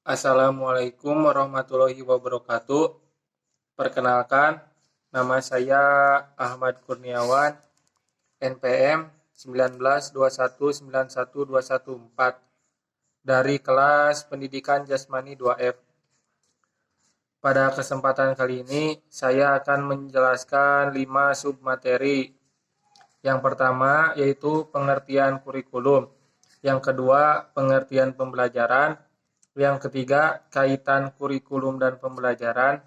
Assalamualaikum warahmatullahi wabarakatuh. Perkenalkan, nama saya Ahmad Kurniawan, NPM 192191214 dari kelas Pendidikan Jasmani 2F. Pada kesempatan kali ini, saya akan menjelaskan 5 submateri. Yang pertama yaitu pengertian kurikulum. Yang kedua, pengertian pembelajaran. Yang ketiga, kaitan kurikulum dan pembelajaran.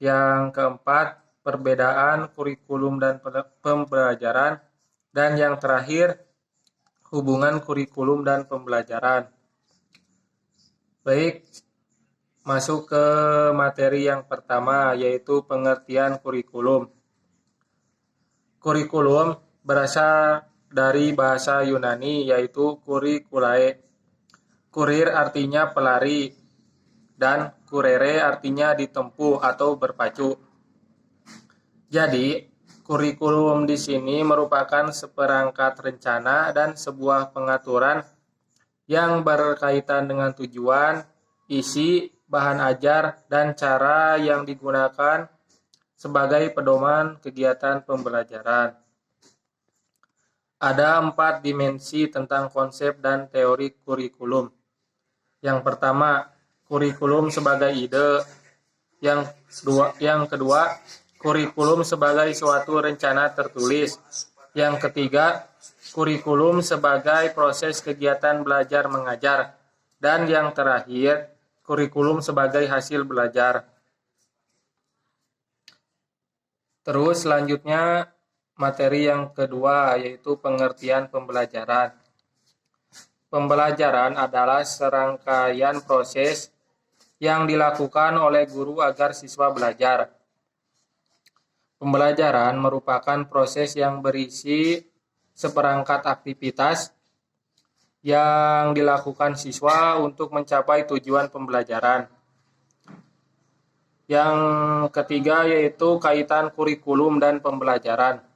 Yang keempat, perbedaan kurikulum dan pembelajaran. Dan yang terakhir, hubungan kurikulum dan pembelajaran. Baik, masuk ke materi yang pertama, yaitu pengertian kurikulum. Kurikulum berasal dari bahasa Yunani, yaitu kurikulae. Kurir artinya pelari, dan kurere artinya ditempuh atau berpacu. Jadi, kurikulum di sini merupakan seperangkat rencana dan sebuah pengaturan yang berkaitan dengan tujuan, isi, bahan ajar, dan cara yang digunakan sebagai pedoman kegiatan pembelajaran. Ada 4 dimensi tentang konsep dan teori kurikulum. Yang pertama, kurikulum sebagai ide. Yang kedua, kurikulum sebagai suatu rencana tertulis. Yang ketiga, kurikulum sebagai proses kegiatan belajar mengajar. Dan yang terakhir, kurikulum sebagai hasil belajar. Terus selanjutnya materi yang kedua, yaitu pengertian pembelajaran. Pembelajaran adalah serangkaian proses yang dilakukan oleh guru agar siswa belajar. Pembelajaran merupakan proses yang berisi seperangkat aktivitas yang dilakukan siswa untuk mencapai tujuan pembelajaran. Yang ketiga yaitu kaitan kurikulum dan pembelajaran.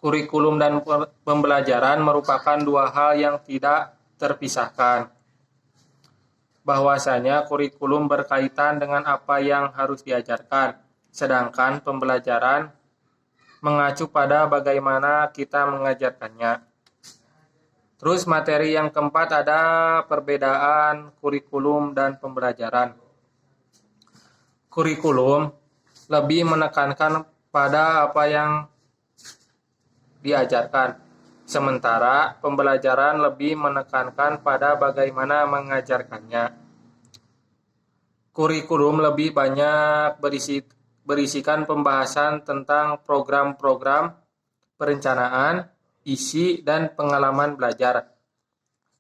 Kurikulum dan pembelajaran merupakan 2 hal yang tidak terpisahkan. Bahwasanya kurikulum berkaitan dengan apa yang harus diajarkan, sedangkan pembelajaran mengacu pada bagaimana kita mengajarkannya. Terus materi yang keempat ada perbedaan kurikulum dan pembelajaran. Kurikulum lebih menekankan pada apa yang diajarkan, sementara pembelajaran lebih menekankan pada bagaimana mengajarkannya. Kurikulum lebih banyak berisikan pembahasan tentang program-program, perencanaan, isi, dan pengalaman belajar.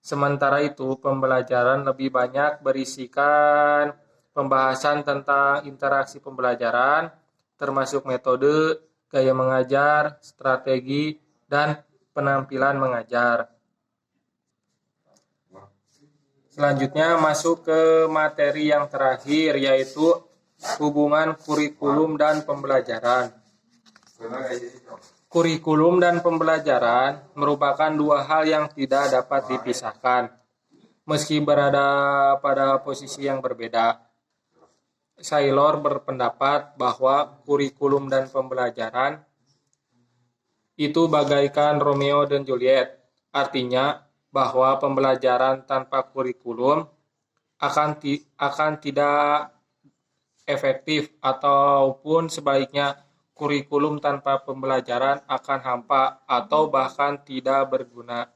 Sementara itu, pembelajaran lebih banyak berisikan pembahasan tentang interaksi pembelajaran, termasuk metode, gaya mengajar, strategi, dan penampilan mengajar. Selanjutnya masuk ke materi yang terakhir, yaitu hubungan kurikulum dan pembelajaran. Kurikulum dan pembelajaran merupakan 2 hal yang tidak dapat dipisahkan, meski berada pada posisi yang berbeda. Saylor berpendapat bahwa kurikulum dan pembelajaran itu bagaikan Romeo dan Juliet, artinya bahwa pembelajaran tanpa kurikulum akan tidak efektif, ataupun sebaliknya kurikulum tanpa pembelajaran akan hampa atau bahkan tidak berguna.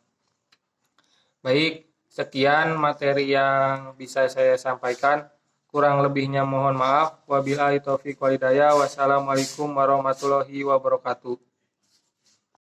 Baik, sekian materi yang bisa saya sampaikan. Kurang lebihnya mohon maaf. Wabillahi taufiq wal hidayah. Wassalamualaikum warahmatullahi wabarakatuh.